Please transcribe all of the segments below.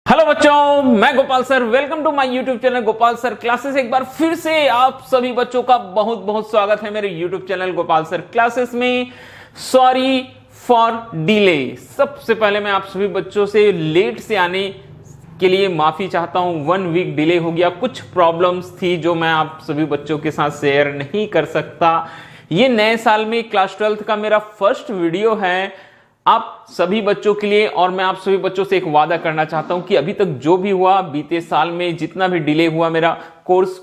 Hello बच्चों, मैं Gopal sir. Welcome to my YouTube channel Gopal sir classes. एक बार फिर से आप सभी बच्चों का बहुत बहुत स्वागत है मेरे YouTube channel Gopal sir classes में। Sorry for delay. सबसे पहले मैं आप सभी बच्चों से लेट से आने के लिए माफी चाहता हूं। 1 वीक डिले हो गया, कुछ प्रॉब्लम्स थी जो मैं आप सभी बच्चों के साथ शेयर नहीं कर सकता। ये नए साल में क्लास 12th का मेरा फर्स्ट वीडियो है आप सभी बच्चों के लिए, और मैं आप सभी बच्चों से एक वादा करना चाहता हूं कि अभी तक जो भी हुआ बीते साल में, जितना भी डिले हुआ मेरा कोर्स,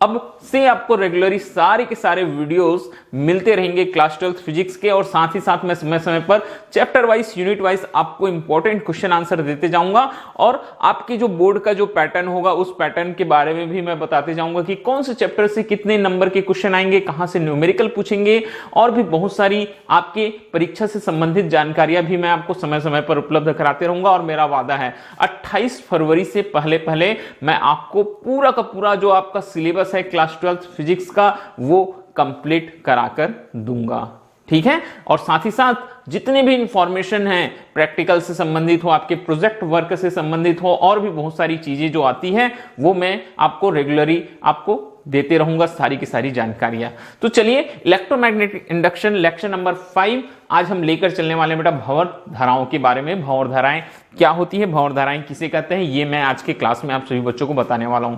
अब से आपको रेगुलरली सारे के सारे वीडियोस मिलते रहेंगे क्लास 12th फिजिक्स के। और साथ ही साथ मैं समय समय पर चैप्टर वाइज, यूनिट वाइज आपको इंपॉर्टेंट क्वेश्चन आंसर देते जाऊंगा। और आपके जो बोर्ड का जो पैटर्न होगा उस पैटर्न के बारे में भी मैं बताते जाऊंगा कि कौन से चैप्टर से कितने नंबर के क्वेश्चन आएंगे, कहां से न्यूमेरिकल पूछेंगे, और भी बहुत सारी आपके परीक्षा से संबंधित जानकारियां भी मैं आपको समय समय पर उपलब्ध कराते रहूंगा। और मेरा वादा है 28 फरवरी से पहले पहले मैं आपको पूरा का पूरा जो आपका सिलेबस है क्लास 12th फिजिक्स का वो कंप्लीट कराकर दूंगा, ठीक है। और साथ ही साथ जितने भी इंफॉर्मेशन है प्रैक्टिकल से संबंधित हो, आपके प्रोजेक्ट वर्क से संबंधित हो, और भी बहुत सारी चीजें जो आती हैं वो मैं आपको रेगुलरली आपको देते रहूंगा, सारी की सारी जानकारियां। तो चलिए, इलेक्ट्रोमैग्नेटिक इंडक्शन लेक्चर नंबर 5 आज हम लेकर चलने वाले बेटा भंवर धाराओं के बारे में। भंवर धाराएं क्या होती है, भंवर धाराएं किसे कहते हैं, ये मैं आज के क्लास में आप सभी बच्चों को बताने वाला हूं।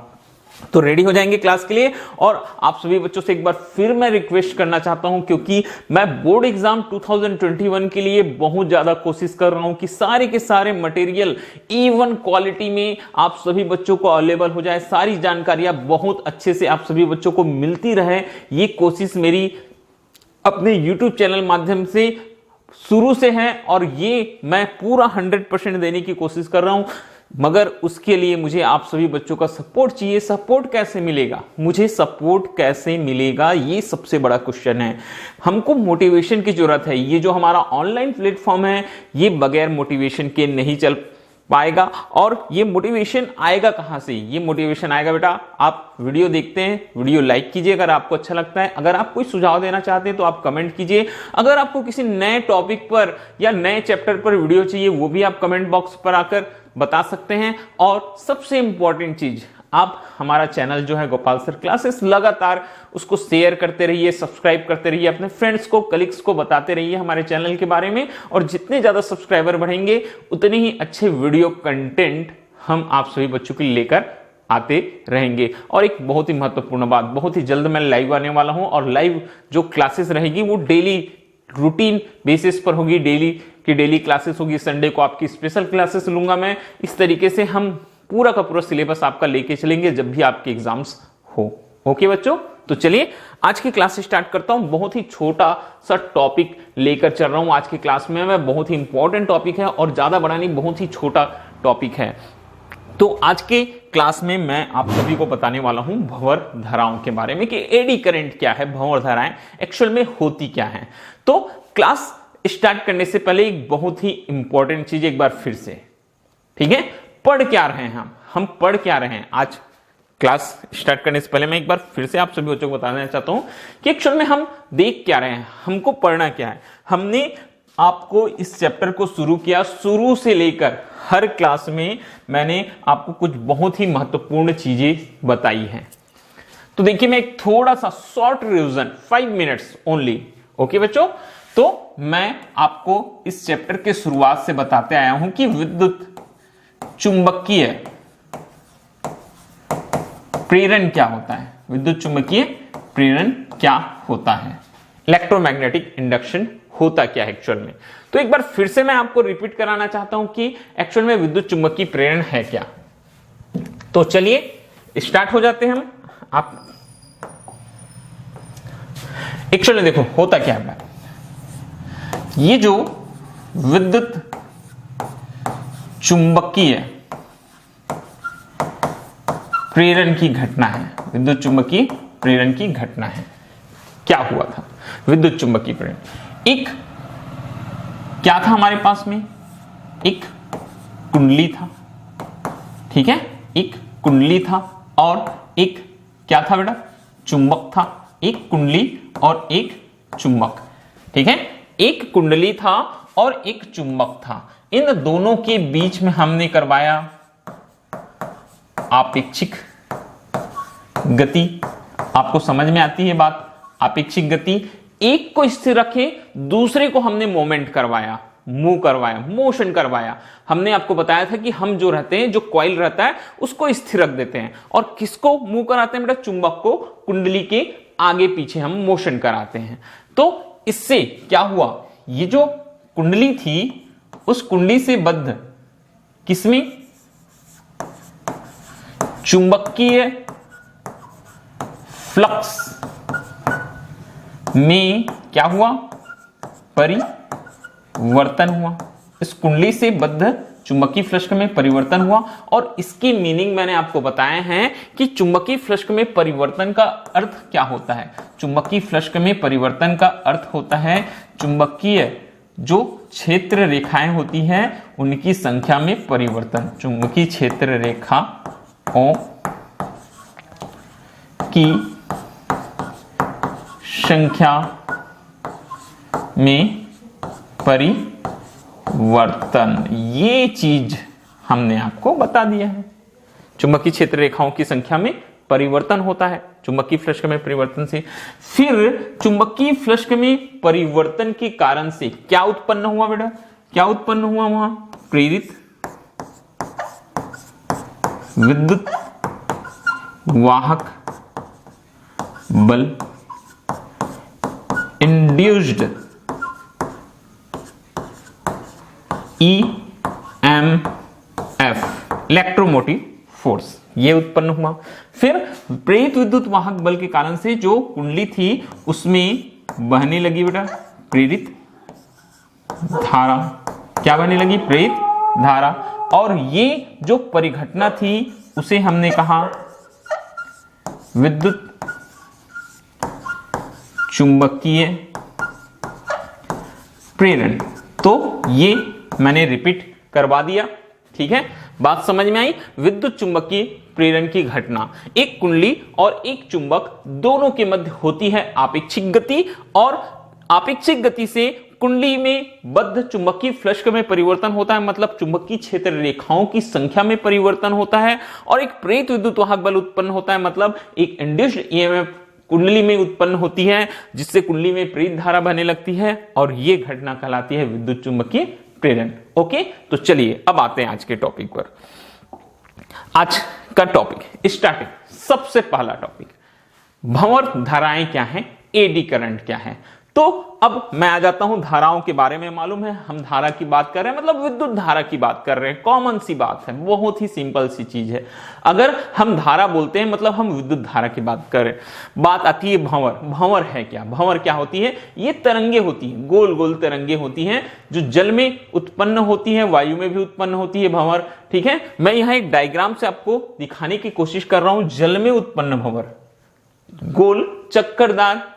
तो रेडी हो जाएंगे क्लास के लिए। और आप सभी बच्चों से एक बार फिर मैं रिक्वेस्ट करना चाहता हूं, क्योंकि मैं बोर्ड एग्जाम 2021 के लिए बहुत ज्यादा कोशिश कर रहा हूं कि सारे के सारे मटेरियल E1 क्वालिटी में आप सभी बच्चों को अवेलेबल हो जाए, सारी जानकारियां बहुत अच्छे से आप सभी बच्चों को मिलती रहे। ये कोशिश मेरी अपने YouTube चैनल माध्यम से शुरू से है, और ये मैं पूरा 100% देने की कोशिश कर रहा हूं। मगर उसके लिए मुझे आप सभी बच्चों का सपोर्ट चाहिए। सपोर्ट कैसे मिलेगा, मुझे सपोर्ट कैसे मिलेगा, ये सबसे बड़ा क्वेश्चन है। हमको मोटिवेशन की जरूरत है। ये जो हमारा ऑनलाइन प्लेटफॉर्म है ये बगैर मोटिवेशन के नहीं चल पाएगा। और ये मोटिवेशन आएगा कहां से? ये मोटिवेशन आएगा बेटा, आप वीडियो देखते हैं, वीडियो लाइक कीजिए अगर आपको अच्छा लगता है। अगर आप कोई सुझाव देना चाहते हैं तो आप कमेंट कीजिए। अगर आपको किसी नए टॉपिक पर या नए चैप्टर पर वीडियो चाहिए वो भी आप कमेंट बॉक्स पर आकर बता सकते हैं। और सबसे इंपॉर्टेंट चीज, आप हमारा चैनल जो है गोपाल सर क्लासेस लगातार उसको शेयर करते रहिए, सब्सक्राइब करते रहिए, अपने फ्रेंड्स को, कलीग्स को बताते रहिए हमारे चैनल के बारे में। और जितने ज्यादा सब्सक्राइबर बढ़ेंगे उतने ही अच्छे वीडियो कंटेंट हम आप सभी बच्चों के लिए लेकर आते रहेंगे। और एक बहुत ही महत्वपूर्ण बात, बहुत ही जल्द मैं लाइव आने वाला हूं, और लाइव जो क्लासेस रहेगी वो डेली रूटीन बेसिस पर होगी, डेली की डेली क्लासेस होगी। संडे को आपकी स्पेशल क्लासेस लूंगा मैं। इस तरीके से हम पूरा का पूरा सिलेबस आपका लेके चलेंगे जब भी आपके एग्जाम्स हो। ओके बच्चों, तो चलिए आज की क्लास स्टार्ट करता हूं। बहुत ही छोटा सा टॉपिक लेकर चल रहा हूं आज की क्लास में मैं। बहुत ही इंपॉर्टेंट टॉपिक है और ज्यादा बड़ा नहीं, बहुत ही छोटा टॉपिक है। तो आज के क्लास में मैं आप सभी को बताने वाला हूं भंवर धाराओं के बारे में कि एडी करंट क्या है, भंवर धाराएं एक्चुअल में होती क्या है। तो क्लास स्टार्ट करने से पहले एक बहुत ही इंपॉर्टेंट चीज एक बार फिर से, ठीक है, पढ़ क्या रहे हैं हम पढ़ क्या रहे हैं आज क्लास स्टार्ट करने से पहले मैं एक बार फिर से आप सभी बच्चों को बताना चाहता हूं कि एक्चुअल में हम देख क्या रहे हैं, हमको पढ़ना क्या है। हमने आपको इस चैप्टर को शुरू किया, शुरू से लेकर हर क्लास में मैंने आपको कुछ बहुत ही महत्वपूर्ण चीजें बताई हैं। तो देखिए, मैं एक थोड़ा सा short revision 5 minutes only. Okay बच्चों, तो मैं आपको इस चैप्टर के शुरुआत से बताते आया हूं कि विद्युत चुंबकीय प्रेरण क्या होता है, विद्युत चुंबकीय प्रेरण क्या होता है, इलेक्ट्रोमैग्नेटिक इंडक्शन होता क्या है एक्चुअल में। तो एक बार फिर से मैं आपको रिपीट कराना चाहता हूं कि एक्चुअल में विद्युत चुंबकीय प्रेरण है क्या। तो चलिए स्टार्ट हो जाते हैं हम। आप एक्चुअल में देखो होता क्या है, ये जो विद्युत चुंबकीय प्रेरण की घटना है, विद्युत चुंबकीय प्रेरण की घटना है, क्या हुआ था विद्युत चुंबकीय प्रेरण। एक क्या था हमारे पास में, एक कुंडली था, ठीक है, एक कुंडली था और एक क्या था बेटा, चुंबक था। एक कुंडली और एक चुंबक, ठीक है, एक कुंडली था और एक चुंबक था। इन दोनों के बीच में हमने करवाया आपेक्षिक गति। आपको समझ में आती है बात? आपेक्षिक गति, एक को स्थिर रखे, दूसरे को हमने मोमेंट करवाया, मूव करवाया, मोशन करवाया। हमने आपको बताया था कि हम जो रहते हैं, जो कॉइल रहता है उसको स्थिर रख देते हैं, और किसको मूव कराते हैं बेटा? चुंबक को कुंडली के आगे पीछे हम मोशन कराते हैं। तो इससे क्या हुआ, ये जो कुंडली थी उस कुंडली से बद्ध किसमें? चुंबकीय फ्लक्स में क्या हुआ? परिवर्तन हुआ। इस कुंडली से बद्ध चुंबकीय फ्लक्स में परिवर्तन हुआ, और इसकी मीनिंग मैंने आपको बताया है कि चुंबकीय फ्लक्स में परिवर्तन का अर्थ क्या होता है। चुंबकीय फ्लक्स में परिवर्तन का अर्थ होता है चुंबकीय जो क्षेत्र रेखाएं होती हैं उनकी संख्या में परिवर्तन। चुंबकीय क्षेत्र रेखाओं की संख्या में परिवर्तन, ये चीज हमने आपको बता दिया है। चुंबकीय क्षेत्र रेखाओं की संख्या में परिवर्तन होता है चुंबकीय फ्लक्स में परिवर्तन से। फिर चुंबकीय फ्लक्स में परिवर्तन के कारण से क्या उत्पन्न हुआ बेटा? क्या उत्पन्न हुआ? वहां प्रेरित विद्युत वाहक बल, इंड्यूस्ड EMF, इलेक्ट्रोमोटिव फोर्स, ये उत्पन्न हुआ। फिर प्रेरित विद्युत वाहक बल के कारण से जो कुंडली थी उसमें बहने लगी बेटा प्रेरित धारा। क्या बहने लगी? प्रेरित धारा। और ये जो परिघटना थी उसे हमने कहा विद्युत चुंबकीय प्रेरण। तो ये मैंने रिपीट करवा दिया, ठीक है? बात समझ में आई? विद्युत चुंबकीय प्रेरण की घटना, एक कुंडली और एक चुंबक दोनों के मध्य होती है आपेक्षिक गति, और आपेक्षिक गति से कुंडली में बद्ध चुंबकीय फ्लक्स में परिवर्तन होता है, मतलब चुंबकीय क्षेत्र रेखाओं की संख्या में परिवर्तन होता है, और एक प्रेरित विद्युत वाहक बल उत्पन्न होता है, मतलब एक इंड्यूस्ड EMF कुंडली में उत्पन्न होती है, जिससे कुंडली में प्रेरित धारा बहने लगती है, और यह घटना कहलाती है विद्युत चुंबकीय प्रेरण। ओके, तो चलिए अब आते हैं आज के टॉपिक पर। आज का टॉपिक स्टार्टिंग, सबसे पहला टॉपिक, भंवर धाराएं क्या हैं, एडी करंट क्या है। तो अब मैं आ जाता हूं धाराओं के बारे में। मालूम है हम धारा की बात कर रहे हैं, मतलब विद्युत धारा की बात कर रहे हैं, कॉमन सी बात है, बहुत ही सिंपल सी चीज है। अगर हम धारा बोलते हैं मतलब हम विद्युत धारा की बात कर रहे हैं। बात आती है भंवर। भंवर है क्या? भंवर क्या होती है? ये तरंगे होती हैं, गोल गोल तरंगे होती हैं, जो जल में उत्पन्न होती है, वायु में भी उत्पन्न होती है भंवर, ठीक है? मैं यहां एक डायग्राम से आपको दिखाने की कोशिश कर रहा हूं। जल में उत्पन्न भंवर, गोल चक्करदार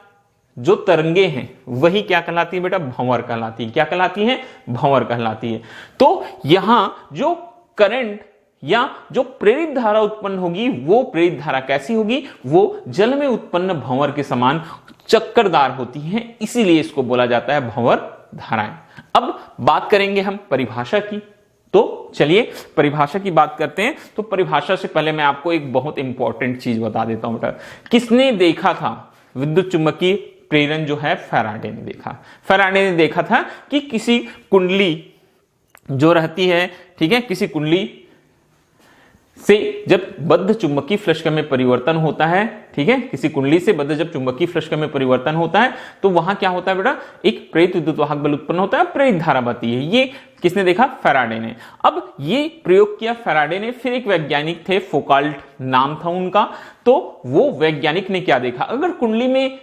जो तरंगे हैं वही क्या कहलाती है बेटा? भंवर कहलाती है। क्या कहलाती है? भंवर कहलाती है। तो यहां जो करंट या जो प्रेरित धारा उत्पन्न होगी वो प्रेरित धारा कैसी होगी? वो जल में उत्पन्न भंवर के समान चक्करदार होती है, इसीलिए इसको बोला जाता है भंवर धाराएं। अब बात करेंगे हम परिभाषा की। तो चलिए परिभाषा की बात करते हैं। तो परिभाषा से पहले मैं आपको एक बहुत इंपॉर्टेंट चीज बता देता हूं बेटा। किसने देखा था विद्युत चुंबकीय प्रेरण? जो है फैराडे ने देखा। फैराडे ने देखा था कि किसी कुंडली जो रहती है, ठीक है, किसी कुंडली से जब बद्ध चुंबकीय फ्लक्स में परिवर्तन होता है, ठीक है, किसी कुंडली से बद्ध जब चुंबकीय फ्लक्स में परिवर्तन होता है तो वहां क्या होता है बेटा? एक प्रेरित विद्युत वाहक बल उत्पन्न होता है, प्रेरित धारा बहती है। ये किसने देखा? फैराडे ने। अब ये प्रयोग किया फैराडे ने। फिर एक वैज्ञानिक थे, फोकाल्ट नाम था उनका। तो वो वैज्ञानिक ने क्या देखा? अगर कुंडली में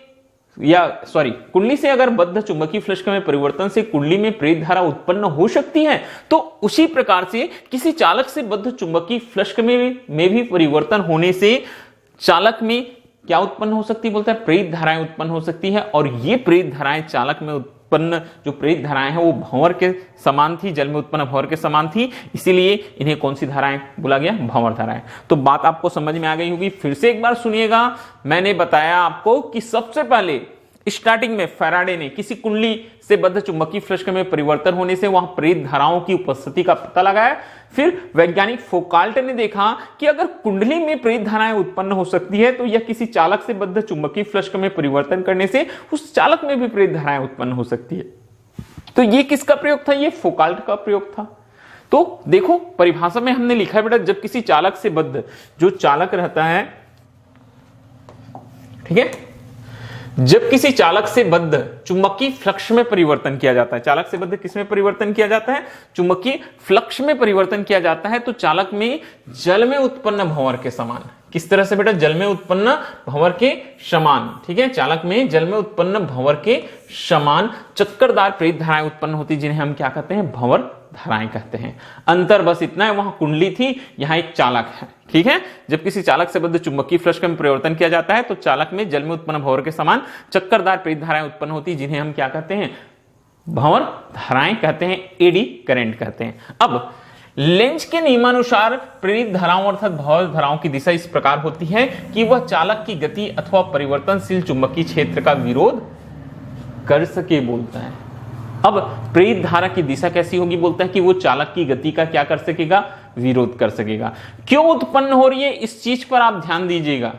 कुंडली से अगर बद्ध चुंबकीय फ्लक्स में परिवर्तन से कुंडली में प्रेरित धारा उत्पन्न हो सकती है, तो उसी प्रकार से किसी चालक से बद्ध चुंबकीय फ्लक्स में भी परिवर्तन होने से चालक में क्या उत्पन्न हो सकती है? बोलता है प्रेरित धाराएं उत्पन्न हो सकती है। और ये प्रेरित धाराएं चालक में उत्पन्न जो प्रेरित धाराएं हैं वो भंवर के समान थी, जल में उत्पन्न भंवर के समान थी, इसीलिए इन्हें कौन सी धाराएं बोला गया? भंवर धाराएं। तो बात आपको समझ में आ गई होगी। फिर से एक बार सुनिएगा। मैंने बताया आपको कि सबसे पहले स्टार्टिंग में फैराडे ने किसी कुंडली से बद्ध चुंबकीय फ्लक्स में परिवर्तन होने से वहां प्रेरित धाराओं की उपस्थिति का पता लगाया। फिर वैज्ञानिक फोकाल्ट ने देखा कि अगर कुंडली में प्रेरित धाराएं उत्पन्न हो सकती है तो यह किसी चालक से बद्ध चुंबकीय फ्लक्स में परिवर्तन करने से उस चालक में भी प्रेरित धाराएं उत्पन्न हो सकती है। तो ये किसका प्रयोग था? ये फोकाल्ट का प्रयोग था। तो देखो परिभाषा में हमने लिखा है बेटा, जब किसी चालक से बद्ध, जो चालक रहता है, ठीक है, जब किसी चालक से बद्ध चुंबकीय फ्लक्स में परिवर्तन किया जाता है, चालक से बद्ध किसमें परिवर्तन किया जाता है? चुंबकीय फ्लक्स में परिवर्तन किया जाता है, तो चालक में जल में उत्पन्न भंवर के समान। किस तरह से बेटा? जल में उत्पन्न भंवर के समान, ठीक है, चालक में जल में उत्पन्न भंवर के समान चक्करदार प्रेरित धाराएं उत्पन्न होती, जिन्हें हम क्या कहते हैं? भंवर धाराएं कहते हैं। अंतर बस इतना है, वहां कुंडली थी, यहां एक चालक है, ठीक है। जब किसी चालक से बद्ध चुंबकीय फ्लक्स में परिवर्तन किया जाता है तो चालक में जल में उत्पन्न भंवर के समान चक्करदार प्रेरित धाराएं उत्पन्न होती, जिन्हें हम क्या कहते हैं? भंवर धाराएं कहते हैं, एडी करंट कहते हैं। अब लेंज के नियमानुसार प्रेरित धाराओं अर्थात भंवर धाराओं की दिशा इस प्रकार होती है कि वह चालक की गति अथवा परिवर्तनशील चुंबकीय क्षेत्र का विरोध कर सके, बोलता है। अब प्रेरित धारा की दिशा कैसी होगी? बोलता है कि वो चालक की गति का क्या कर सकेगा? विरोध कर सकेगा। क्यों उत्पन्न हो रही है, इस चीज पर आप ध्यान दीजिएगा।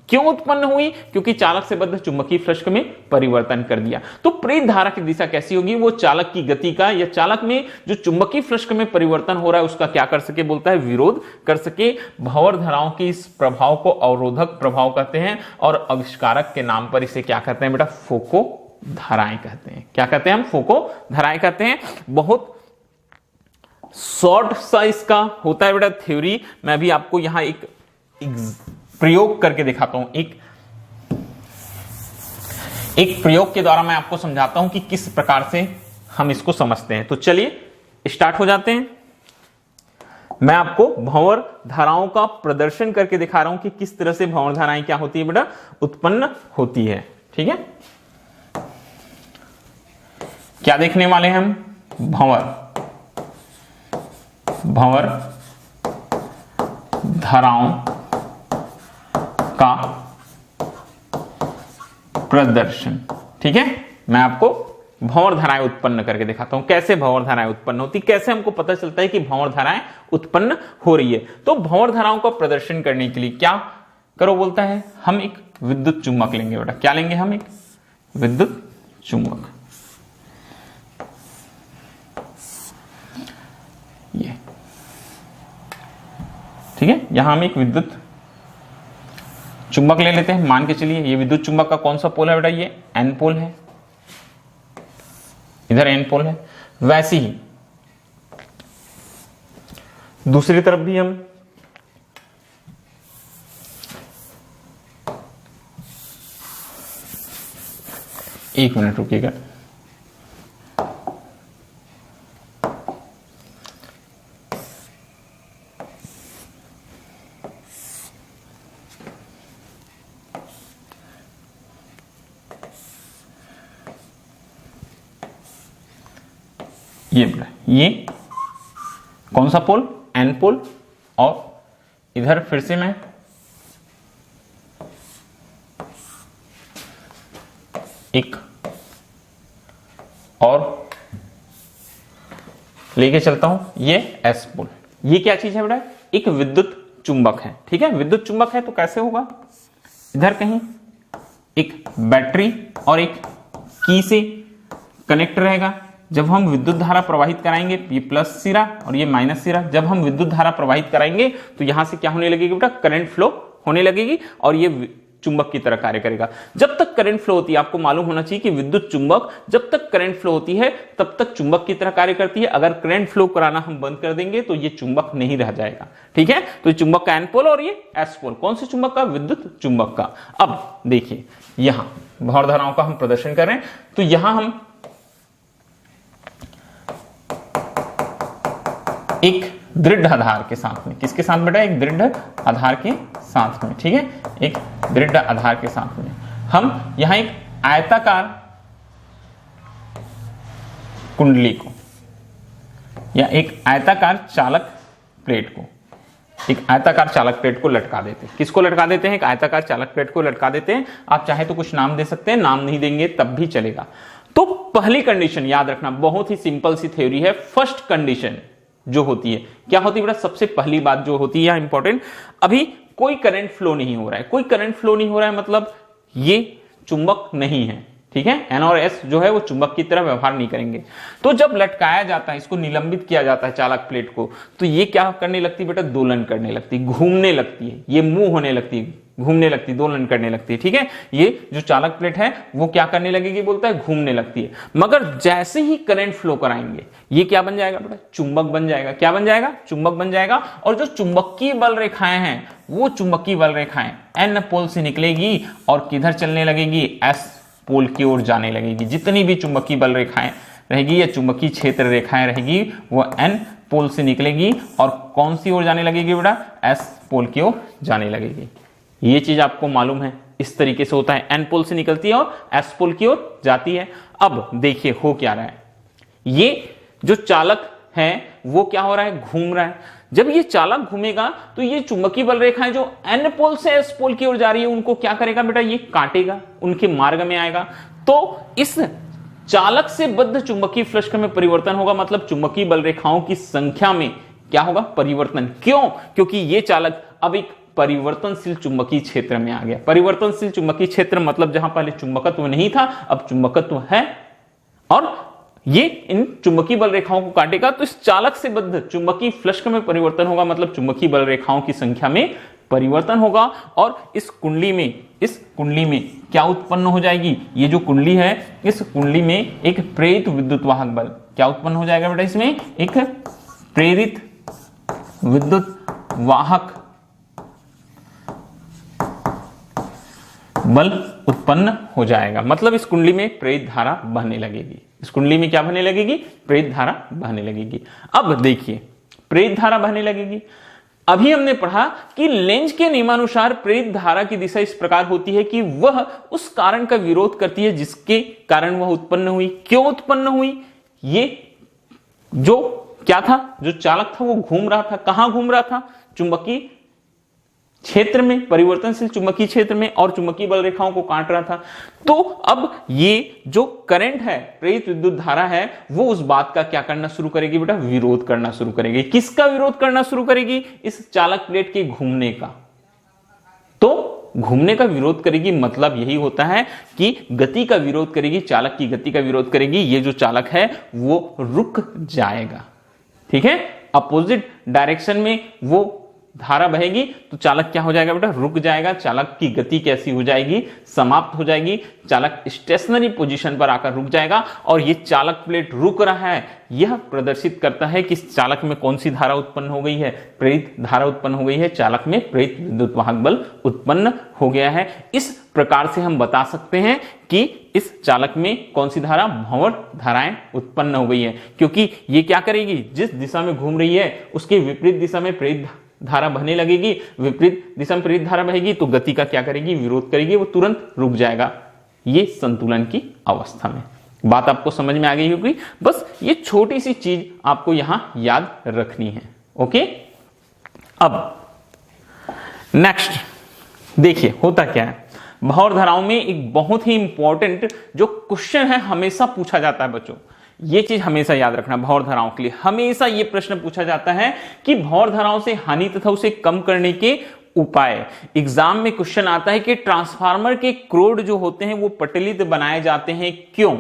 क्यों उत्पन्न हुई? क्योंकि चालक से बद्ध चुंबकीय फ्लक्स में परिवर्तन कर दिया। तो प्रेरित धारा की दिशा कैसी होगी? वो चालक की गति का, या चालक में जो चुंबकीय फ्लक्स में परिवर्तन हो रहा है उसका क्या कर सके? बोलता है विरोध कर सके। भंवर धाराओं की इस प्रभाव को अवरोधक प्रभाव कहते हैं, और आविष्कारक के नाम पर इसे क्या कहते हैं बेटा? फोको धाराएं कहते हैं। क्या कहते हैं हम? फोको धाराएं कहते हैं। बहुत शॉर्ट सा इसका होता है बेटा थ्योरी। मैं भी आपको यहां एक प्रयोग करके दिखाता हूं, एक प्रयोग के द्वारा मैं आपको समझाता हूं कि किस प्रकार से हम इसको समझते हैं। तो चलिए स्टार्ट हो जाते हैं। मैं आपको भंवर धाराओं का प्रदर्शन करके दिखा रहा हूं कि किस तरह से भंवर धाराएं क्या होती है बेटा? उत्पन्न होती है, ठीक है। क्या देखने वाले हैं हम? भंवर धाराओं का प्रदर्शन, ठीक है। मैं आपको भंवर धाराएं उत्पन्न करके दिखाता हूं, कैसे भंवर धाराएं उत्पन्न होती, कैसे हमको पता चलता है कि भंवर धाराएं उत्पन्न हो रही है। तो भंवर धाराओं का प्रदर्शन करने के लिए क्या करो? बोलता है हम एक विद्युत चुम्बक लेंगे बेटा। क्या लेंगे हम? एक विद्युत चुम्बक। ये ठीक है, यहां हम एक विद्युत चुंबक ले लेते हैं। मान के चलिए ये विद्युत चुंबक का कौन सा पोल है बेटा? ये एन पोल है, इधर एन पोल है। वैसे ही दूसरी तरफ भी हम एक मिनट रुकिएगा। ये कौन सा पोल? N pole. और इधर फिर से मैं एक और लेके चलता हूं, ये एस पोल। ये क्या चीज है बेटा? एक विद्युत चुंबक है, ठीक है। विद्युत चुंबक है तो कैसे होगा? इधर कहीं एक बैटरी और एक की से कनेक्ट रहेगा। जब हम विद्युत धारा प्रवाहित कराएंगे, ये प्लस सिरा और ये माइनस सिरा, जब हम विद्युत धारा प्रवाहित कराएंगे तो यहां से क्या होने लगेगी बेटा? करंट फ्लो होने लगेगी और ये चुंबक की तरह कार्य करेगा। जब तक करंट फ्लो होती है, आपको मालूम होना चाहिए कि विद्युत चुंबक जब तक करंट फ्लो होती है तब तक चुंबक की तरह कार्य करती है। अगर करंट फ्लो कराना हम बंद कर देंगे तो ये चुंबक नहीं रह जाएगा, ठीक है। तो ये चुंबक का एन पोल और ये एस पोल। कौन से चुंबक का? विद्युत चुंबक का। अब देखिए यहां भंवर धाराओं का हम प्रदर्शन कर रहे हैं, तो यहां हम एक दृढ़ आधार के साथ में, किसके साथ बेटा? एक दृढ़ आधार के साथ में, ठीक है। एक दृढ़ आधार के साथ में हम यहां एक आयताकार कुंडली को या एक आयताकार चालक प्लेट को एक आयताकार चालक प्लेट को लटका देते हैं। किसको लटका देते हैं? एक आयताकार चालक प्लेट को लटका देते हैं। आप चाहे तो कुछ नाम दे सकते हैं, नाम नहीं देंगे तब भी चलेगा। तो पहली कंडीशन याद रखना, बहुत ही सिंपल सी थ्योरी है। फर्स्ट कंडीशन जो होती है क्या होती है बेटा? सबसे पहली बात जो होती है इंपॉर्टेंट, अभी कोई करंट फ्लो नहीं हो रहा है। कोई करंट फ्लो नहीं हो रहा है मतलब ये चुंबक नहीं है, ठीक है। एन और एस जो है वो चुंबक की तरह व्यवहार नहीं करेंगे। तो जब लटकाया जाता है, इसको निलंबित किया जाता है चालक प्लेट को, तो ये क्या करने लगती है बेटा? दोलन करने लगती है, घूमने लगती है, ये मूव होने लगती है, घूमने लगती है, दोलन करने लगती है, ठीक है। ये जो चालक प्लेट है वो क्या करने लगेगी? बोलता है घूमने लगती है। मगर जैसे ही करंट फ्लो कराएंगे ये क्या बन जाएगा बेटा? चुंबक बन जाएगा। क्या बन जाएगा? चुंबक बन जाएगा। और जो चुंबकीय बल रेखाएं हैं वो चुंबकीय बल रेखाएं एन पोल से निकलेगी और किधर चलने लगेगी? एस पोल की ओर जाने लगेगी। जितनी भी चुंबकीय बल रेखाएं रहेगी या चुंबकीय क्षेत्र रेखाएं रहेगी वो एन पोल से निकलेगी और कौन सी ओर जाने लगेगी बेटा? एस पोल की ओर जाने लगेगी। ये चीज आपको मालूम है, इस तरीके से होता है। एन पोल से निकलती है और एस पोल की ओर जाती है। अब देखिए हो क्या रहा है, ये जो चालक है वो क्या हो रहा है? घूम रहा है। जब ये चालक घूमेगा तो ये चुंबकीय बल रेखाएं जो एन पोल से एस पोल की ओर जा रही है उनको क्या करेगा बेटा? ये काटेगा, उनके मार्ग में आएगा। तो इस चालक से बद्ध चुंबकीय फ्लक्स में परिवर्तन होगा, मतलब चुंबकीय बल रेखाओं की संख्या में क्या होगा? परिवर्तन। क्यों? क्योंकि ये चालक अब एक परिवर्तनशील चुंबकीय क्षेत्र में आ गया। परिवर्तनशील चुंबकीय क्षेत्र मतलब जहां पहले चुंबकत्व नहीं था अब चुंबकत्व है, और ये इन चुंबकीय बल रेखाओं को काटेगा। तो इस चालक से बद्ध चुंबकीय फ्लक्स में परिवर्तन होगा, मतलब चुंबकीय बल रेखाओं की संख्या में परिवर्तन होगा। और इस कुंडली में क्या उत्पन्न हो जाएगी? ये जो कुंडली है इस कुंडली में एक प्रेरित विद्युत वाहक बल क्या उत्पन्न हो जाएगा बेटा? इसमें एक प्रेरित विद्युत वाहक बल उत्पन्न हो जाएगा। मतलब इस कुंडली में प्रेरित धारा बहने लगेगी। इस कुंडली में क्या बहने लगेगी? प्रेरित धारा बहने लगेगी। अब देखिए प्रेरित धारा बहने लगेगी। अभी हमने पढ़ा कि लेंज के नियमानुसार प्रेरित धारा की दिशा इस प्रकार होती है कि वह उस कारण का विरोध करती है जिसके कारण वह उत्पन्न हुई। क्यों उत्पन्न हुई? ये जो क्या था, जो चालक था वो घूम रहा था। कहां घूम रहा था? चुंबकीय क्षेत्र में, परिवर्तनशील चुंबकीय क्षेत्र में, और चुंबकीय बल रेखाओं को काट रहा था। तो अब ये जो करंट है, प्रेरित विद्युत धारा है, वो उस बात का क्या करना शुरू करेगी बेटा? विरोध करना शुरू करेगी। किसका विरोध करना शुरू करेगी? इस चालक प्लेट के घूमने का। तो घूमने का विरोध करेगी मतलब यही होता है कि गति का विरोध करेगी, चालक की गति का विरोध करेगी। ये जो चालक है वो रुक जाएगा, ठीक है। अपोजिट डायरेक्शन में वो धारा बहेगी तो चालक क्या हो जाएगा बेटा? रुक जाएगा। चालक की गति कैसी हो जाएगी? समाप्त हो जाएगी। चालक स्टेशनरी पोजीशन पर आकर रुक जाएगा। और ये चालक प्लेट रुक रहा है, यह प्रदर्शित करता है कि इस चालक में कौन सी धारा उत्पन्न हो गई है? प्रेरित धारा उत्पन्न हो गई है। चालक में प्रेरित विद्युत वाहक बल उत्पन्न हो गया है। इस प्रकार से हम बता सकते हैं कि इस चालक में कौन सी धारा? भंवर धाराएं उत्पन्न हो गई है। क्योंकि ये क्या करेगी? जिस दिशा में घूम रही है उसके विपरीत दिशा में प्रेरित धारा बहने लगेगी। विपरीत दिशा में प्रेरित धारा बहेगी तो गति का क्या करेगी? विरोध करेगी, वो तुरंत रुक जाएगा। ये संतुलन की अवस्था में। बात आपको समझ में आ गई होगी। बस ये छोटी सी चीज आपको यहां याद रखनी है। ओके, अब नेक्स्ट देखिए होता क्या है। भंवर धाराओं में एक बहुत ही इंपॉर्टेंट जो क्वेश्चन है, हमेशा पूछा जाता है बच्चों, ये चीज हमेशा याद रखना। भंवर धाराओं के लिए हमेशा ये प्रश्न पूछा जाता है कि भंवर धाराओं से हानि तथा उसे कम करने के उपाय। एग्जाम में क्वेश्चन आता है कि ट्रांसफार्मर के क्रोड जो होते हैं वो पटलित बनाए जाते हैं, क्यों?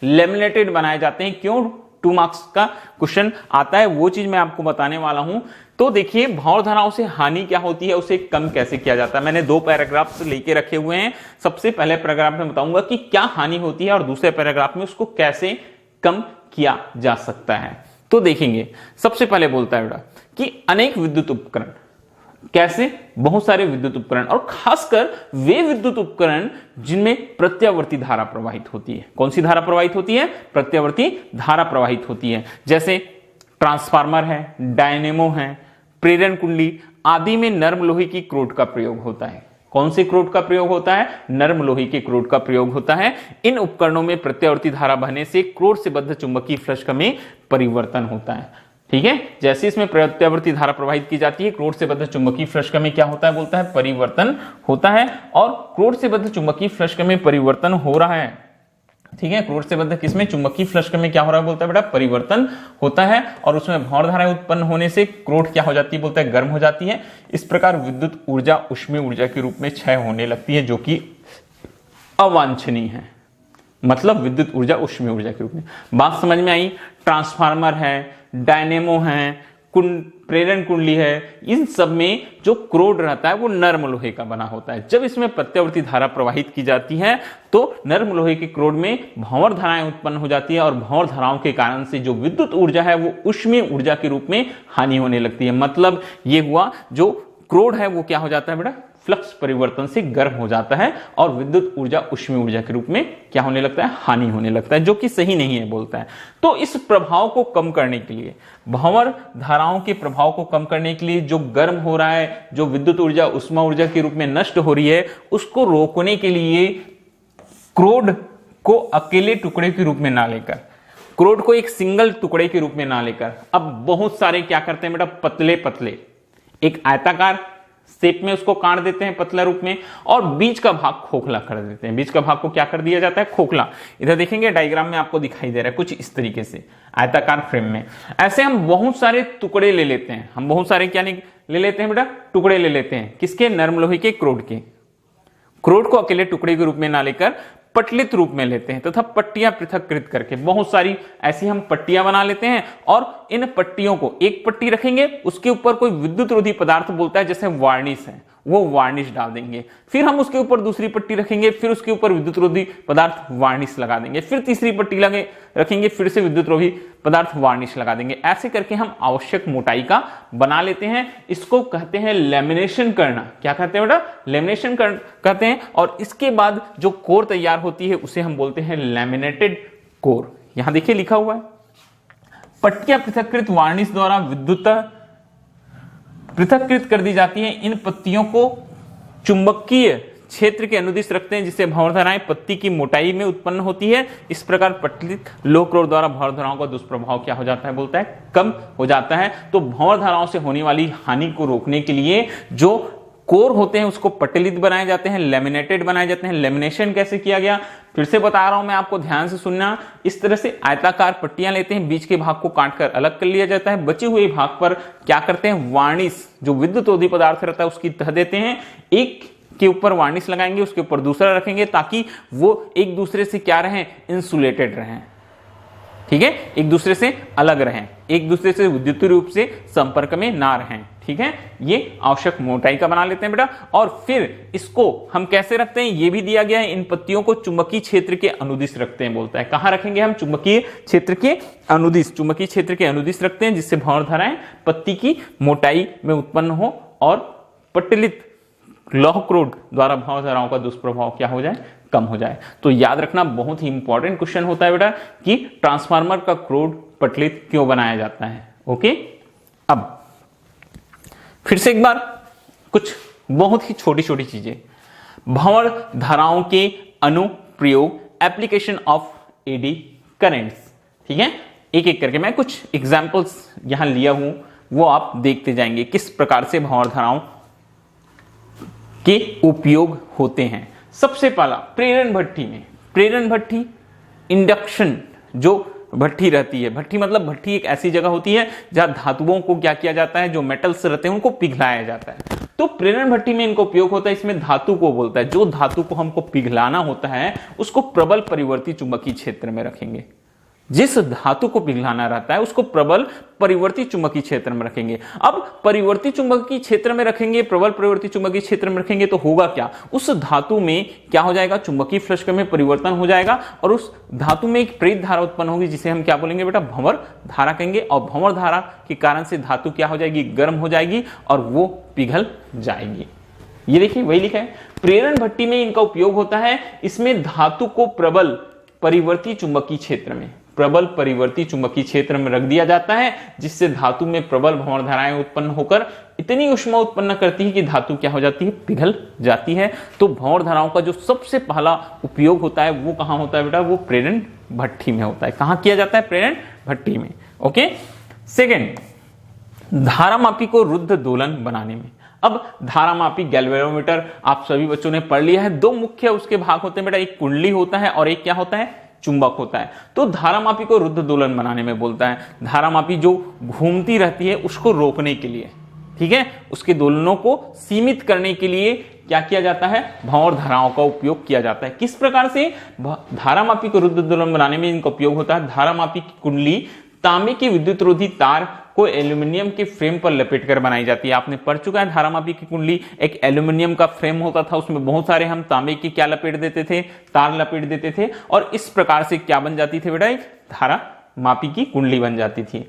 लेमिनेटेड बनाए जाते हैं, क्यों? 2 मार्क्स का क्वेश्चन आता है, वो चीज मैं आपको बताने वाला हूं। तो देखिए भंवर धाराओं से हानि क्या होती है, उसे कम कैसे किया जाता है। मैंने 2 पैराग्राफ लेके रखे हुए हैं। सबसे पहले पैराग्राफ में बताऊंगा कि क्या हानि होती है और दूसरे पैराग्राफ में उसको कैसे कम किया जा सकता है। तो देखेंगे सबसे पहले बोलता है बेटा कि अनेक विद्युत उपकरण, कैसे? बहुत सारे विद्युत उपकरण, और खासकर वे विद्युत उपकरण जिनमें प्रत्यावर्ती धारा प्रवाहित होती है। कौन सी धारा प्रवाहित होती है? प्रत्यावर्ती धारा प्रवाहित होती है। जैसे ट्रांसफार्मर है, डायनेमो है, प्रेरण कुंडली आदि में नर्म लोहे की क्रोड का प्रयोग होता है। कौन से क्रोड का प्रयोग होता है? नर्म लोहे के क्रोड का प्रयोग होता है। इन उपकरणों में प्रत्यावर्ती धारा बहने से क्रोड से बद्ध चुंबकीय फ्लक्स में परिवर्तन होता है। ठीक है। जैसे इसमें प्रत्यावर्ती धारा प्रवाहित की जाती है, क्रोध से बद्ध चुंबकीय फ्लक्स में क्या होता है, बोलता है परिवर्तन होता है, और क्रोध से बद्ध चुंबकीय फ्लक्स में परिवर्तन हो रहा है। ठीक है, क्रोध से बद्ध किसमें, चुंबकीय फ्लक्स में क्या हो रहा है, बोलता है बेटा परिवर्तन होता है, और उसमें भंवर धाराएं उत्पन्न होने से क्रोध क्या हो जाती है, बोलता है गर्म हो जाती है। इस प्रकार विद्युत ऊर्जा ऊष्मीय ऊर्जा के रूप में क्षय होने लगती है, जो कि अवांछनीय है। मतलब विद्युत ऊर्जा ऊष्मीय ऊर्जा के रूप में। बात समझ में आई। ट्रांसफार्मर है, डायनेमो है, प्रेरण कुंडली है, इन सब में जो क्रोड रहता है वो नर्म लोहे का बना होता है। जब इसमें प्रत्यावर्ती धारा प्रवाहित की जाती है तो नर्म लोहे के क्रोड में भंवर धाराएं उत्पन्न हो जाती है, और भंवर धाराओं के कारण से जो विद्युत ऊर्जा है वो ऊष्मीय ऊर्जा के रूप में हानि होने लगती है। मतलब ये हुआ, जो क्रोड है वो क्या हो जाता है बेटा, फ्लक्स परिवर्तन से गर्म हो जाता है, और विद्युत ऊर्जा ऊष्मीय ऊर्जा के रूप में क्या होने लगता है, हानि होने लगता है, जो कि सही नहीं है, बोलता है। तो इस प्रभाव को कम करने के लिए, भंवर धाराओं के प्रभाव को कम करने के लिए, जो गर्म हो रहा है, जो विद्युत ऊर्जा ऊष्मा ऊर्जा के रूप में नष्ट हो रही है, उसको रोकने के लिए क्रोड को अकेले टुकड़े के रूप में ना लेकर, क्रोड को एक सिंगल टुकड़े के रूप में ना लेकर, अब बहुत सारे क्या करते हैं बेटा, पतले पतले एक आयताकार शेप में उसको काट देते हैं पतला रूप में, और बीच का भाग खोखला कर देते हैं। बीच का भाग को क्या कर दिया जाता है, खोखला। इधर देखेंगे डायग्राम में आपको दिखाई दे रहा है कुछ इस तरीके से आयताकार फ्रेम में। ऐसे हम बहुत सारे टुकड़े ले लेते हैं, हम बहुत सारे क्या ले लेते हैं बेटा, टुकड़े ले लेते हैं। किसके, नर्म लोहे के क्रोड के। क्रोड को अकेले टुकड़े के रूप में ना लेकर पटलित रूप में लेते हैं तथा पट्टियां पृथककृत करके, बहुत सारी ऐसी हम पट्टियां बना लेते हैं, और इन पट्टियों को, एक पट्टी रखेंगे उसके ऊपर कोई विद्युत रोधी पदार्थ, बोलता है जैसे वार्निश है, वो वार्निश डाल देंगे। फिर हम उसके ऊपर दूसरी पट्टी रखेंगे, फिर उसके ऊपर विद्युत रोधी पदार्थ वार्निश लगा देंगे, फिर तीसरी पट्टी रखेंगे, फिर से विद्युत रोधी पदार्थ वार्निश लगा देंगे। ऐसे करके हम आवश्यक मोटाई का बना लेते हैं। इसको कहते हैं लेमिनेशन करना। क्या कहते हैं बेटा, लेमिनेशन कहते हैं। और इसके बाद जो कोर तैयार होती है उसे हम बोलते हैं लैमिनेटेड कोर। यहां देखिए लिखा हुआ है, पट्टियां पृथककृत वार्निश द्वारा विद्युत पृथककृत कर दी जाती है। इन पत्तियों को चुंबकीय क्षेत्र के अनुदिश रखते हैं, जिससे भंवर धाराएं पत्ती की मोटाई में उत्पन्न होती है। इस प्रकार पट्टित लोह क्रोड द्वारा भंवर धाराओं का दुष्प्रभाव क्या हो जाता है, बोलता है कम हो जाता है। तो भंवर धाराओं से होने वाली हानि को रोकने के लिए जो कोर होते हैं उसको पटलित बनाए जाते हैं, लेमिनेटेड बनाए जाते हैं। लेमिनेशन कैसे किया गया, फिर से बता रहा हूं मैं आपको, ध्यान से सुनना। इस तरह से आयताकार पट्टियां लेते हैं, बीच के भाग को काटकर अलग कर लिया जाता है, बचे हुए भाग पर क्या करते हैं, वार्निश, जो विद्युत रोधी पदार्थ रहता है उसकी तह देते हैं। एक के ऊपर वार्निश लगाएंगे, उसके ऊपर दूसरा रखेंगे, ताकि वो एक दूसरे से क्या रहें, इंसुलेटेड रहें। ठीक है, एक दूसरे से अलग रहें, एक दूसरे से विद्युत रूप से संपर्क में ना रहें। ठीक है, ये आवश्यक मोटाई का बना लेते हैं बेटा। और फिर इसको हम कैसे रखते हैं, ये भी दिया गया है। इन पत्तियों को चुंबकीय क्षेत्र के अनुदिश रखते हैं, बोलता है। कहां रखेंगे हम, चुंबकीय क्षेत्र के अनुदिश, चुंबकीय क्षेत्र के अनुदिश रखते हैं, जिससे भंवर धाराएं पत्ती की मोटाई में उत्पन्न हो और पटलित लौह क्रोड द्वारा भंवर धाराओं का दुष्प्रभाव क्या हो जाए, कम हो जाए। तो याद रखना, बहुत ही इंपॉर्टेंट क्वेश्चन होता है बेटा कि ट्रांसफार्मर का क्रोड पटलित क्यों बनाया जाता है। ओके, अब फिर से एक बार कुछ बहुत ही छोटी छोटी चीजें, भंवर धाराओं के अनुप्रयोग, एप्लीकेशन ऑफ एडी करेंट्स। ठीक है, एक एक करके मैं कुछ एग्जांपल्स यहां लिया हूं, वो आप देखते जाएंगे किस प्रकार से भंवर धाराओं के उपयोग होते हैं। सबसे पहला प्रेरण भट्ठी में, प्रेरण भट्ठी इंडक्शन जो भट्ठी रहती है, भट्ठी मतलब भट्ठी एक ऐसी जगह होती है जहां धातुओं को क्या किया जाता है, जो मेटल्स रहते हैं उनको पिघलाया जाता है। तो प्रेरण भट्ठी में इनका उपयोग होता है। इसमें धातु को बोलता है, जो धातु को हमको पिघलाना होता है उसको प्रबल परिवर्ती चुंबकीय क्षेत्र में रखेंगे। जिस धातु को पिघलाना रहता है उसको प्रबल परिवर्ती चुंबकीय क्षेत्र में रखेंगे। अब परिवर्ती चुंबकीय क्षेत्र में रखेंगे, प्रबल परिवर्ती चुंबकीय क्षेत्र में रखेंगे तो होगा क्या, उस धातु में क्या हो जाएगा, चुंबकीय फ्लक्स में परिवर्तन हो जाएगा, और उस धातु में एक प्रेरित धारा उत्पन्न होगी, जिसे हम क्या बोलेंगे बेटा, भंवर धारा कहेंगे। और भंवर धारा के कारण से धातु क्या हो जाएगी, गर्म हो जाएगी और वो पिघल जाएगी। ये देखिए वही लिखा है, प्रेरण भट्ठी में इनका उपयोग होता है। इसमें धातु को प्रबल परिवर्ती चुंबकीय क्षेत्र में, प्रबल परिवर्ती चुंबकीय क्षेत्र में रख दिया जाता है, जिससे धातु में प्रबल भंवर धाराएं उत्पन्न होकर इतनी ऊष्मा उत्पन्न करती है कि धातु क्या हो जाती है, पिघल जाती है। तो भंवर धाराओं का जो सबसे पहला उपयोग होता है वो कहां होता है बेटा, वो प्रेरण भट्ठी में होता है। कहां किया जाता है, प्रेरण भट्ठी में। ओके, सेकेंड, धारामापी को रुद्ध दोलन बनाने में। अब धारामापी गैल्वेनोमीटर आप सभी बच्चों ने पढ़ लिया है। दो मुख्य उसके भाग होते हैं बेटा, एक कुंडली होता है और एक क्या होता है, चुंबक होता है। तो धारामापी को रुद्ध दोलन बनाने में बोलता है। धारामापी जो घूमती रहती है उसको रोकने के लिए, ठीक है, उसके दोलनों को सीमित करने के लिए क्या किया जाता है, भंवर धाराओं का उपयोग किया जाता है। किस प्रकार से धारामापी को रुद्ध दोलन बनाने में इनका उपयोग होता है? धारामापी की कुंडली तांबे की विद्युत रोधी तार को एल्यूमिनियम के फ्रेम पर लपेट कर बनाई जाती है। आपने पढ़ चुका है धारामापी की कुंडली एक एल्यूमिनियम का फ्रेम होता था, उसमें बहुत सारे हम तांबे की क्या लपेट देते थे, तार लपेट देते थे, और इस प्रकार से क्या बन जाती थी बेटा, एक धारामापी की कुंडली बन जाती थी।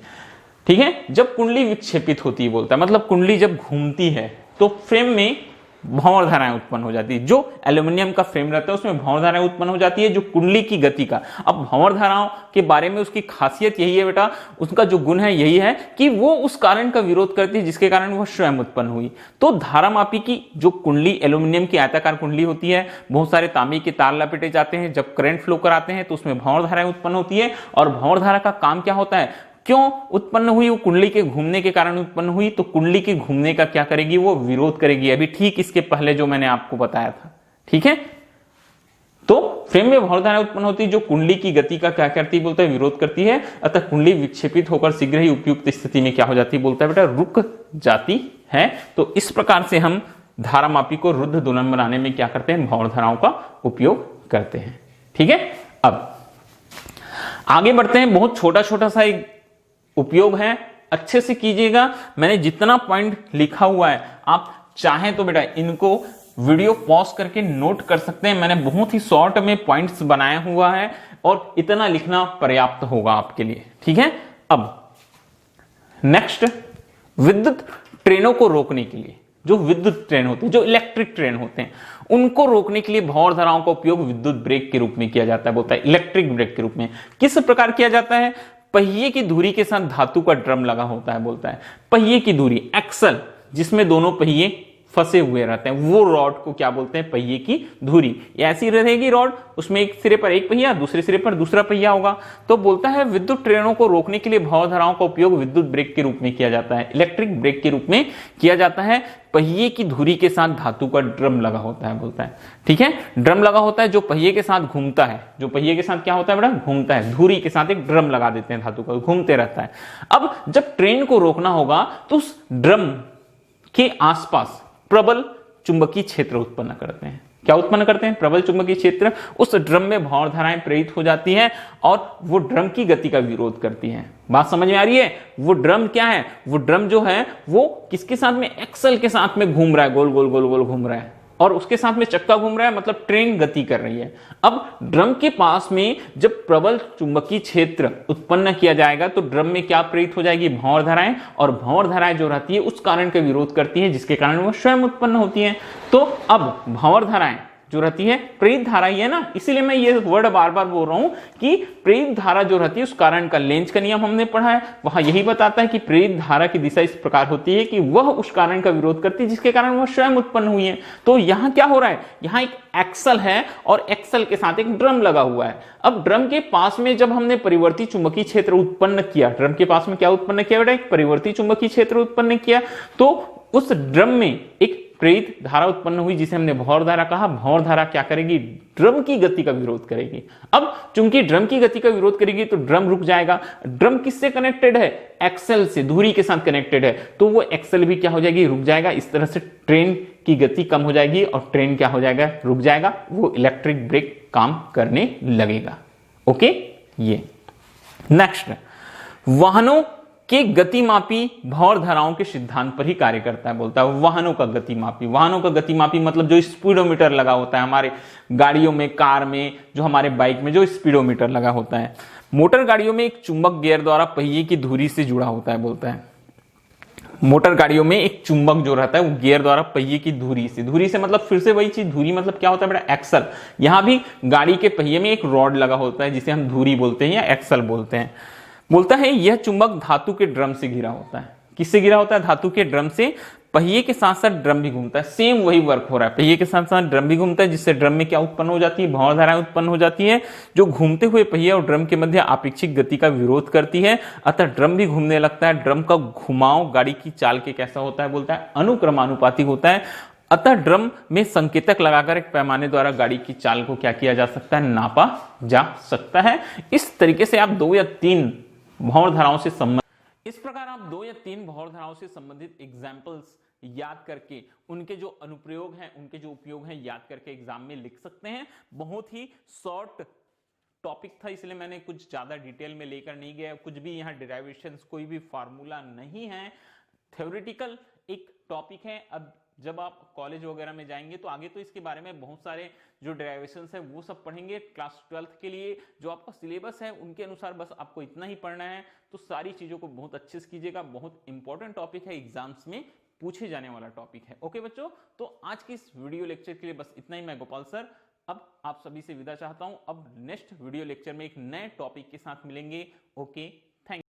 ठीक है, जब कुंडली विक्षेपित होती है बोलता है, मतलब कुंडली जब घूमती है तो फ्रेम में भंवर धाराएं उत्पन्न हो जाती है। जो एल्यूमिनियम का फ्रेम रहता है उसमें भंवर धाराएं उत्पन्न हो जाती है, जो कुंडली की गति का। अब भंवर धाराओं के बारे में उसकी खासियत यही है बेटा, उसका जो गुण है यही है कि वो उस कारण का विरोध करती है जिसके कारण वह स्वयं उत्पन्न हुई। तो धारामापी की जो कुंडली एल्यूमिनियम की आयताकार कुंडली होती है, बहुत सारे तांबे के तार लपेटे जाते हैं, जब करंट फ्लो कराते हैं तो उसमें भंवर धाराएं उत्पन्न होती है। और भंवर धारा का काम क्या होता है, क्यों उत्पन्न हुई, वो कुंडली के घूमने के कारण उत्पन्न हुई, तो कुंडली के घूमने का क्या करेगी, वो विरोध करेगी। अभी ठीक इसके पहले जो मैंने आपको बताया था, ठीक है। तो फ्रेम में भंवर धाराएं उत्पन्न होती है जो कुंडली की गति का क्या करती है, बोलता है विरोध करती है। अतः कुंडली विक्षेपित होकर शीघ्र ही उपयुक्त स्थिति में क्या हो जाती है, बोलता है बेटा रुक जाती है। तो इस प्रकार से हम धारामापी को रुद्ध दोलन बनाने में क्या करते हैं, भंवर धाराओं का उपयोग करते हैं। ठीक है, अब आगे बढ़ते हैं। बहुत छोटा छोटा सा एक उपयोग है, अच्छे से कीजिएगा। मैंने जितना पॉइंट लिखा हुआ है आप चाहें तो बेटा इनको वीडियो पॉज करके नोट कर सकते हैं। मैंने बहुत ही शॉर्ट में पॉइंट्स बनाया हुआ है और इतना लिखना पर्याप्त होगा आपके लिए। ठीक है, अब नेक्स्ट, विद्युत ट्रेनों को रोकने के लिए, जो विद्युत ट्रेन होते हैं, जो इलेक्ट्रिक ट्रेन होते हैं, उनको रोकने के लिए भंवर धाराओं का उपयोग विद्युत ब्रेक के रूप में किया जाता है, बोलता है इलेक्ट्रिक ब्रेक के रूप में। किस प्रकार किया जाता है, पहिए की धुरी के साथ धातु का ड्रम लगा होता है, बोलता है पहिए की धुरी, एक्सल, जिसमें दोनों पहिए फंसे हुए रहते हैं, वो रॉड को क्या बोलते हैं, पहिए की धुरी। ऐसी रहेगी रॉड, उसमें एक सिरे पर एक पहिया, दूसरे सिरे पर दूसरा पहिया होगा। तो बोलता है विद्युत ट्रेनों को रोकने के लिए भंवर धाराओं का उपयोग विद्युत ब्रेक के रूप में किया जाता है, इलेक्ट्रिक ब्रेक के रूप में किया जाता है। पहिए की धुरी के साथ धातु का ड्रम लगा होता है, बोलता है। ठीक है, ड्रम लगा होता है जो पहिए के साथ घूमता है, जो पहिए के साथ क्या होता है बेटा, घूमता है। धुरी के साथ एक ड्रम लगा देते हैं धातु का, घूमते रहता है। अब जब ट्रेन को रोकना होगा तो उस ड्रम के आसपास प्रबल चुंबकीय क्षेत्र उत्पन्न करते हैं। क्या उत्पन्न करते हैं, प्रबल चुंबकीय क्षेत्र। उस ड्रम में भंवर धाराएं प्रेरित हो जाती हैं और वो ड्रम की गति का विरोध करती हैं। बात समझ में आ रही है? वो ड्रम क्या है, वो ड्रम जो है वो किसके साथ में, एक्सल के साथ में घूम रहा है, गोल गोल गोल गोल घूम रहा है, और उसके साथ में चक्का घूम रहा है, मतलब ट्रेन गति कर रही है। अब ड्रम के पास में जब प्रबल चुंबकीय क्षेत्र उत्पन्न किया जाएगा तो ड्रम में क्या प्रेरित हो जाएगी, भंवर धाराएं, और भंवर धाराएं जो रहती है उस कारण का विरोध करती है जिसके कारण वो स्वयं उत्पन्न होती है। तो अब भंवर धाराएं जो रहती है, प्रेरित धारा ही है ना, इसीलिए मैं ये वर्ड बार बार बोल रहा हूं कि प्रेरित धारा जो रहती है उस कारण का लेंज का नियम हमने पढ़ा है, वहां यही बताता है कि प्रेरित धारा की दिशा इस प्रकार होती है कि वह उस कारण का विरोध करती है जिसके कारण वह स्वयं उत्पन्न हुई है। तो यहां क्या हो रहा है, यहां एक एक्सल है और एक्सल के साथ एक ड्रम लगा हुआ है। अब ड्रम के पास में जब हमने परिवर्ती चुंबकीय क्षेत्र उत्पन्न किया, ड्रम के पास में क्या उत्पन्न किया बेटा, एक परिवर्ती चुंबकीय क्षेत्र उत्पन्न किया, तो उस ड्रम में एक प्रेरित धारा उत्पन्न हुई जिसे हमने भंवर धारा कहा। भंवर धारा क्या करेगी, ड्रम की गति का विरोध करेगी। अब चूंकि ड्रम की गति का विरोध करेगी तो ड्रम रुक जाएगा। ड्रम किससे कनेक्टेड है, एक्सल से, धुरी के साथ कनेक्टेड है, तो वो एक्सल भी क्या हो जाएगी, रुक जाएगा। इस तरह से ट्रेन की गति कम हो जाएगी और ट्रेन क्या हो जाएगा, रुक जाएगा, वो इलेक्ट्रिक ब्रेक काम करने लगेगा। ओके, ये नेक्स्ट, वाहनों के गतिमापी भंवर धाराओं के सिद्धांत पर ही कार्य करता है, बोलता है वाहनों का गतिमापी। वाहनों का गतिमापी मतलब जो स्पीडोमीटर लगा होता है हमारे गाड़ियों में, कार में, जो हमारे बाइक में जो स्पीडोमीटर लगा होता है। मोटर गाड़ियों में एक चुंबक गियर द्वारा पहिए की धुरी से जुड़ा होता है, बोलता है मोटर गाड़ियों में एक चुंबक जो रहता है वो गियर द्वारा पहिए की धुरी से, धुरी से मतलब फिर से वही चीज, धुरी मतलब क्या होता है बेटा, एक्सल। यहां भी गाड़ी के पहिए में एक रॉड लगा होता है जिसे हम धुरी बोलते हैं या एक्सल बोलते हैं। बोलता है यह चुंबक धातु के ड्रम से घिरा होता है। किससे घिरा होता है, धातु के ड्रम से। पहिए के साथ साथ ड्रम भी घूमता है, सेम वही वर्क हो रहा है। पहिए के साथ साथ ड्रम भी घूमता है, जिससे ड्रम में क्या उत्पन्न हो जाती है, भंवर धाराएं उत्पन्न हो जाती है, जो घूमते हुए पहिए और ड्रम के मध्य आपेक्षिक गति का विरोध करती है। अतः ड्रम भी घूमने लगता है। ड्रम का घुमाव गाड़ी की चाल के कैसा होता है, बोलता है अनुक्रमानुपातिक होता है। अतः ड्रम में संकेतक लगाकर एक पैमाने द्वारा गाड़ी की चाल को क्या किया जा सकता है, नापा जा सकता है। इस तरीके से आप 2 या 3 भंवर धाराओं से संबंधित, इस प्रकार आप 2 या 3 भंवर धाराओं से संबंधित एग्जाम्पल्स याद करके उनके जो अनुप्रयोग हैं, उनके जो उपयोग हैं, याद करके एग्जाम में लिख सकते हैं। बहुत ही शॉर्ट टॉपिक था, इसलिए मैंने कुछ ज्यादा डिटेल में लेकर नहीं गया। कुछ भी यहाँ डेरिवेशंस, कोई भी फार्मूला नहीं है, थ्योरेटिकल एक टॉपिक है। अब जब आप कॉलेज वगैरह में जाएंगे तो आगे तो इसके बारे में बहुत सारे जो डेरिवेशंस है वो सब पढ़ेंगे। क्लास 12th के लिए जो आपका सिलेबस है उनके अनुसार बस आपको इतना ही पढ़ना है। तो सारी चीजों को बहुत अच्छे से कीजिएगा, बहुत इंपॉर्टेंट टॉपिक है, एग्जाम्स में पूछे जाने वाला टॉपिक है। ओके बच्चों, तो आज की इस वीडियो लेक्चर के लिए बस इतना ही। मैं गोपाल सर अब आप सभी से विदा चाहता हूं। अब नेक्स्ट वीडियो लेक्चर में एक नए टॉपिक के साथ मिलेंगे। Okay, thank you.